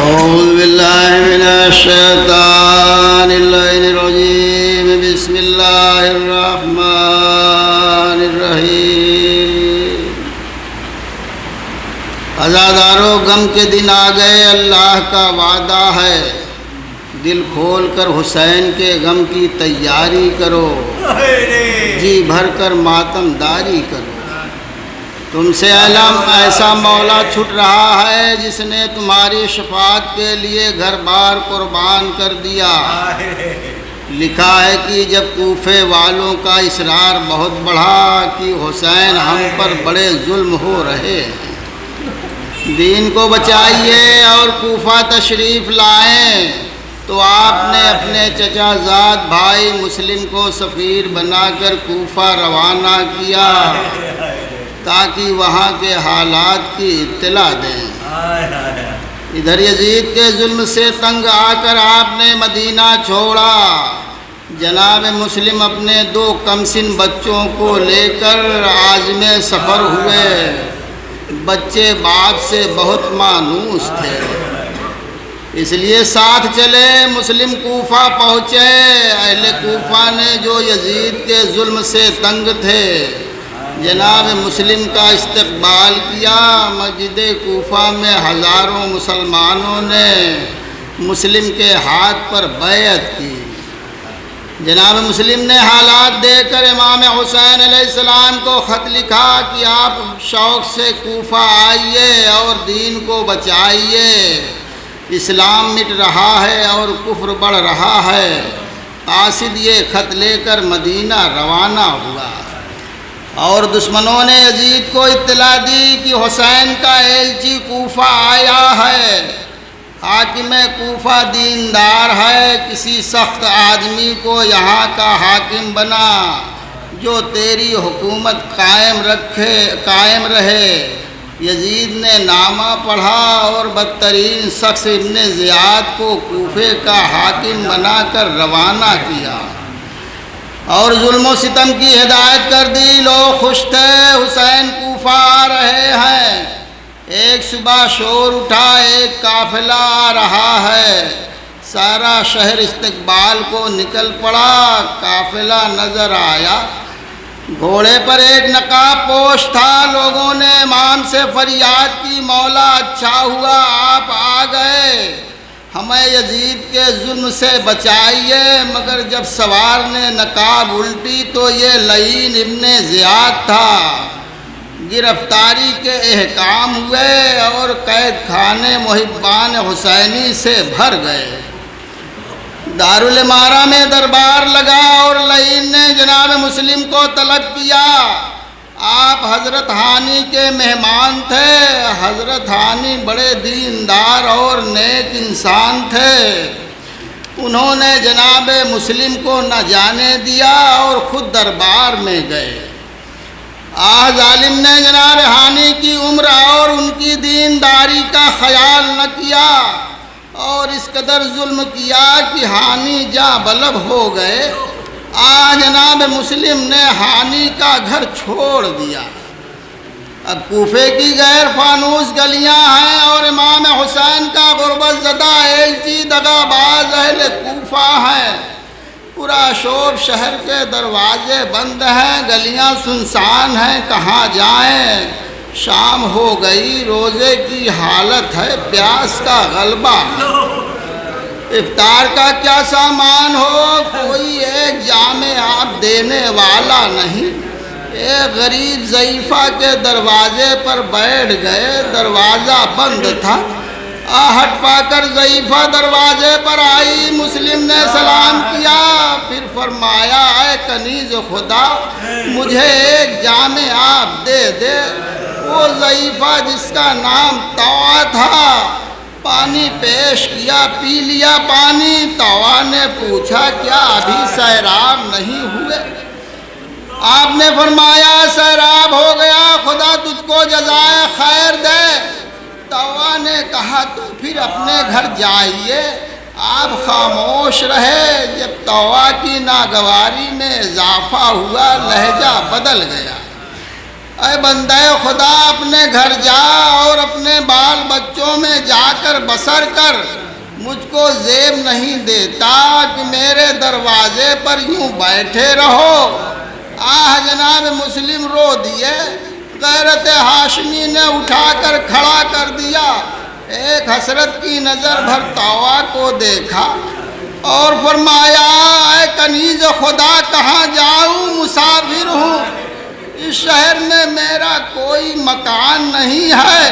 أعوذ بالله من الشيطان الرجيم بسم الله الرحمن الرحیم۔ عزادارو غم کے دن آ گئے، اللہ کا وعدہ ہے، دل کھول کر حسین کے غم کی تیاری کرو، جی بھر کر ماتم داری کرو۔ تم سے علم ایسا مولا چھٹ رہا ہے جس نے تمہاری شفاعت کے لیے گھر بار قربان کر دیا۔ لکھا ہے کہ جب کوفے والوں کا اصرار بہت بڑھا کہ حسین ہم پر بڑے ظلم ہو رہے ہیں، دین کو بچائیے اور کوفہ تشریف لائیں، تو آپ نے اپنے چچا زاد بھائی مسلم کو سفیر بنا کر کوفہ روانہ کیا تاکہ وہاں کے حالات کی اطلاع دیں۔ ادھر یزید کے ظلم سے تنگ آ کر آپ نے مدینہ چھوڑا۔ جناب مسلم اپنے 2 کمسن بچوں کو لے کر عازم سفر ہوئے۔ بچے باپ سے بہت مانوس تھے، اس لیے ساتھ چلے۔ مسلم کوفہ پہنچے۔ اہل کوفہ نے جو یزید کے ظلم سے تنگ تھے، جناب مسلم کا استقبال کیا۔ مسجد کوفہ میں ہزاروں مسلمانوں نے مسلم کے ہاتھ پر بیعت کی۔ جناب مسلم نے حالات دیکھ کر امام حسین علیہ السلام کو خط لکھا کہ آپ شوق سے کوفہ آئیے اور دین کو بچائیے، اسلام مٹ رہا ہے اور کفر بڑھ رہا ہے۔ قاصد یہ خط لے کر مدینہ روانہ ہوا اور دشمنوں نے یزید کو اطلاع دی کہ حسین کا ایلچی کوفہ آیا ہے۔ حاکم کوفہ دیندار ہے، کسی سخت آدمی کو یہاں کا حاکم بنا جو تیری حکومت قائم رہے۔ یزید نے نامہ پڑھا اور بدترین شخص ابن زیاد کو کوفے کا حاکم بنا کر روانہ کیا اور ظلم و ستم کی ہدایت کر دی۔ لوگ خوش تھے، حسین کوفہ آ رہے ہیں۔ ایک صبح شور اٹھا، ایک قافلہ آ رہا ہے۔ سارا شہر استقبال کو نکل پڑا۔ قافلہ نظر آیا، گھوڑے پر ایک نقاب پوش تھا۔ لوگوں نے امام سے فریاد کی، مولا اچھا ہوا آپ آ گئے، ہمیں یزید کے ظلم سے بچائیے۔ مگر جب سوار نے نقاب الٹی تو یہ لعین ابن زیاد تھا۔ گرفتاری کے احکام ہوئے اور قید خانے محبان حسینی سے بھر گئے۔ دارالامارہ میں دربار لگا اور لعین نے جناب مسلم کو طلب کیا۔ آپ حضرت ہانی کے مہمان تھے۔ حضرت ہانی بڑے دیندار اور نیک انسان تھے۔ انہوں نے جناب مسلم کو نہ جانے دیا اور خود دربار میں گئے۔ ظالم نے جناب ہانی کی عمر اور ان کی دینداری کا خیال نہ کیا اور اس قدر ظلم کیا کہ ہانی جاں بلب ہو گئے۔ جناب مسلم نے ہانی کا گھر چھوڑ دیا۔ اب کوفے کی غیر فانوس گلیاں ہیں اور امام حسین کا غربت زدہ ایلچی دغاباز اہل کوفہ ہیں۔ پورا شور، شہر کے دروازے بند ہیں، گلیاں سنسان ہیں، کہاں جائیں؟ شام ہو گئی، روزے کی حالت ہے، پیاس کا غلبہ، افطار کا کیا سامان ہو؟ کوئی ایک جام آب دینے والا نہیں۔ ایک غریب ضعیفہ کے دروازے پر بیٹھ گئے، دروازہ بند تھا۔ آہٹ پا کر ضعیفہ دروازے پر آئی۔ مسلم نے سلام کیا، پھر فرمایا، اے کنیز خدا، مجھے ایک جام آب دے دے۔ وہ ضعیفہ جس کا نام طوع تھا، پانی پیش کیا، پی لیا پانی۔ طوع نے پوچھا، کیا ابھی سیراب نہیں ہوئے؟ آپ نے فرمایا، سیراب ہو گیا، خدا تجھ کو جزائے خیر دے۔ طوع نے کہا، تو پھر اپنے گھر جائیے۔ آپ خاموش رہے۔ جب طوع کی ناگواری میں اضافہ ہوا، لہجہ بدل گیا۔ اے بندے خدا اپنے گھر جا اور اپنے بال بچوں میں جا کر بسر کر، مجھ کو زیب نہیں دیتا کہ میرے دروازے پر یوں بیٹھے رہو۔ جناب مسلم رو دیے۔ غیرت ہاشمی نے اٹھا کر کھڑا کر دیا، ایک حسرت کی نظر بھر طوع کو دیکھا اور فرمایا اے کنیز خدا کہاں جاؤں، مسافر ہوں، اس شہر میں میرا کوئی مکان نہیں ہے۔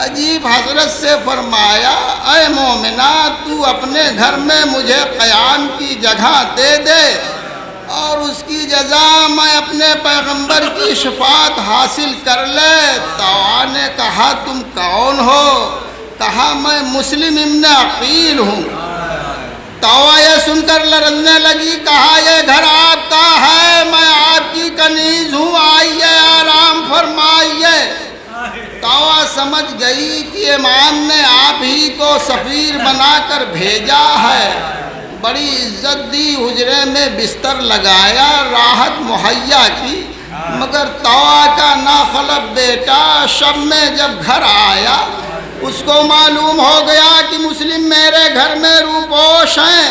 عجیب حضرت سے فرمایا اے مومنہ تو اپنے گھر میں مجھے قیام کی جگہ دے دے اور اس کی جزا میں اپنے پیغمبر کی شفاعت حاصل کر لے۔ طوع نے کہا تم کون ہو؟ کہا میں مسلم ابن عقیل ہوں۔ طوع یہ سن کر لرزنے لگی، کہا یہ گھر آپ کا ہے، میں آپ کی کنیز ہوں، آئیے آرام فرمائیے۔ طوع سمجھ گئی کہ امام نے آپ ہی کو سفیر بنا کر بھیجا ہے، بڑی عزت دی، حجرے میں بستر لگایا، راحت مہیا کی، مگر طوع کا ناخلف بیٹا شب میں جب گھر آیا اس کو معلوم ہو گیا کہ مسلم میرے گھر میں روپوش ہیں۔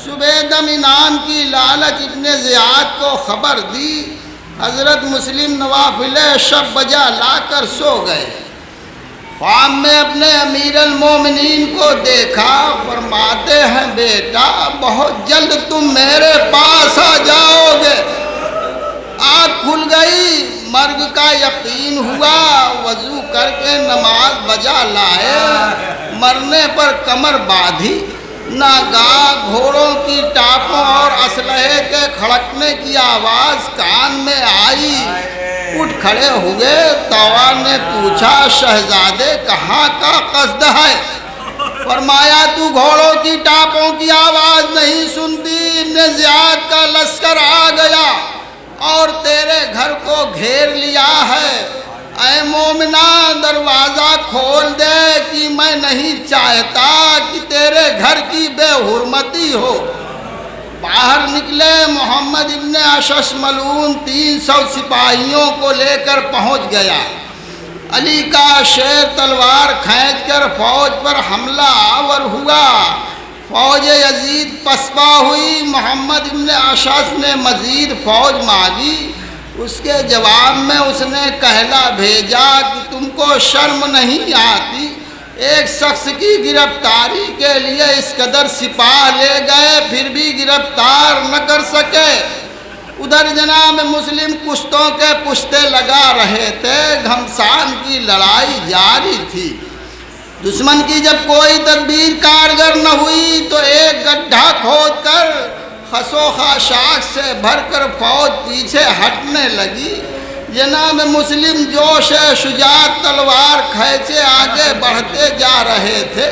صبح دم انعام کی لالچ ابن زیاد کو خبر دی، حضرت مسلم نوافل شب بجا لا کر سو گئے۔ خواب میں اپنے امیر المومنین کو دیکھا، فرماتے ہیں بیٹا بہت جلد تم میرے پاس آ جاؤ گے۔ آنکھ کھل گئی، مرگ کا یقین ہوا، وضو کر کے نماز بجا لائے، مرنے پر کمر باندھی، ناگاہ گھوڑوں کی ٹاپوں اور اسلحے کے کھڑکنے کی آواز کان میں آئی، اٹھ کھڑے ہوئے۔ طوع نے پوچھا شہزادے کہاں کا قصد ہے؟ فرمایا تو گھوڑوں کی ٹاپوں کی آواز نہیں سنتی، ابن زیاد کا لشکر آ گیا اور تیرے گھر کو گھیر لیا ہے۔ اے مومنہ دروازہ کھول دے کہ میں نہیں چاہتا کہ تیرے گھر کی بے حرمتی ہو۔ باہر نکلے، محمد ابن اشعث ملعون 300 سپاہیوں کو لے کر پہنچ گیا۔ علی کا شیر تلوار کھینچ کر فوج پر حملہ آور ہوا، فوج یزید پسپا ہوئی۔ محمد ابن اشعث نے مزید فوج مانگی، اس کے جواب میں اس نے کہلا بھیجا کہ تم کو شرم نہیں آتی، ایک شخص کی گرفتاری کے لیے اس قدر سپاہ لے گئے پھر بھی گرفتار نہ کر سکے۔ ادھر جناب مسلم کشتوں کے پشتے لگا رہے تھے، گھمسان کی لڑائی جاری تھی۔ دشمن کی جب کوئی تدبیر کارگر نہ ہوئی تو ایک گڈھا کھود کر خسو خاشاک سے بھر کر فوج پیچھے ہٹنے لگی۔ جناب مسلم جوش شجاعت تلوار کھینچے آگے بڑھتے جا رہے تھے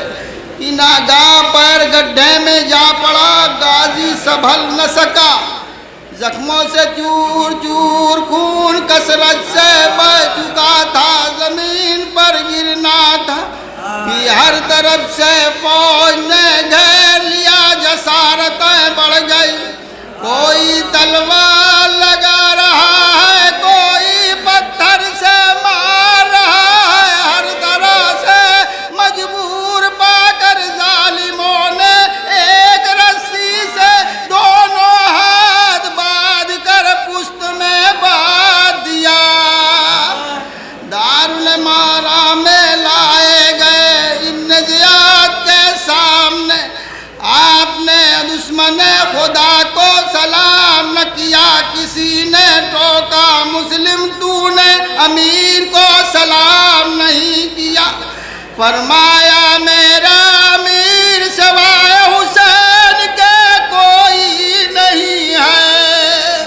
کہ ناگاہ پیر گڈھے میں جا پڑا، غازی سنبھل نہ سکا، زخموں سے چور چور خون کثرت سے بہہ چکا تھا، زمین پر گرنا تھا کہ ہر طرف سے فوج نے گھیر لیا، جسارتیں بڑھ گئی، کوئی تلوار لگا رہا ہے، کوئی پتھر سے مار رہا ہے، ہر طرح سے مجبور پا کر ظالموں نے ایک رسی سے دونوں ہاتھ باندھ کر پشت میں باندھ دیا۔ دارالمارا میں لائے گئے ابن زیاد کے سامنے، آپ نے دشمن خدا کو سلام نہ کیا، کسی نے ٹوکا مسلم تو نے امیر کو سلام نہیں کیا۔ فرمایا میرا امیر سوائے حسین کے کوئی نہیں ہے۔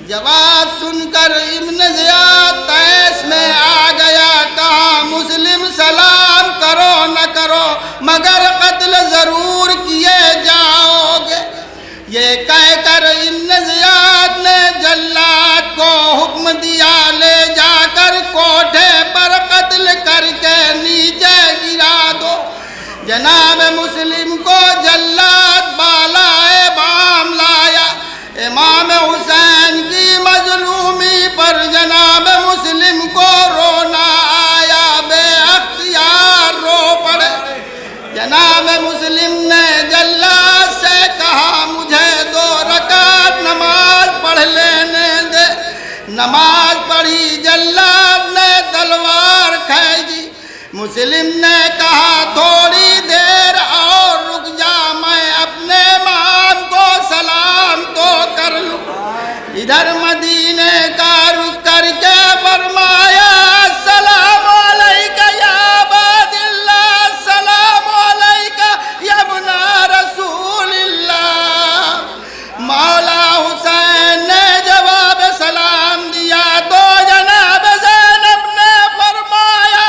جواب سن کر ابن زیاد تیس میں آ گیا، کہا مسلم سلام کرو نہ کرو مگر قتل ضرور کیے جاؤ گے۔ یہ کہہ کر ابن زیاد نے جلاد کو حکم دیا لے جا کر کوٹھے پر قتل کر کے نیچے گرا دو۔ جناب مسلم کو جلاد بالائے بام لایا، امام حسین کی مظلومی پر جناب مسلم نماز پڑھی جلاد نے تلوار کھینچی مسلم نے کہا تھوڑی دیر اور رک جا میں اپنے امام کو سلام تو کر لوں ادھر مدینے کا رخ کر کے فرمایا السلام علیکہ یا عباد اللہ السلام علیکہ یا ابن رسول اللہ مولا حسین نے جواب سلام دیا تو جناب زینب نے فرمایا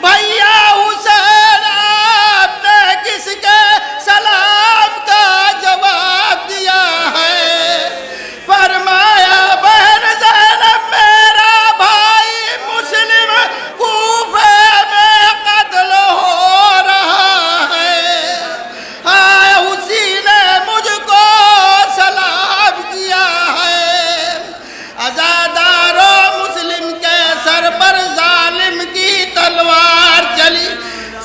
بھیا حسین آپ نے کس کے سلام کا جواب دیا ہے فرمایا بہن زینب میرا بھائی مسلم کوفے میں قتل ہو رہا ہے اسی نے مجھ کو سلام کیا ہے عزادارو مسلم کے سر پر ظالم کی تلوار چلی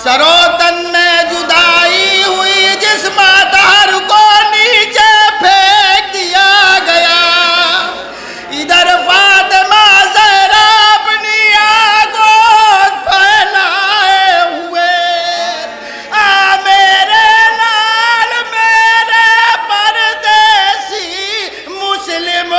سر و تن میں جدائی ہوئی جسم اطہر کو نیچے پھینک دیا گیا ادھر فاطمہ زہرا اپنی آگوش پھیلائے ہوئے میرے نال میرے پردیسی مسلم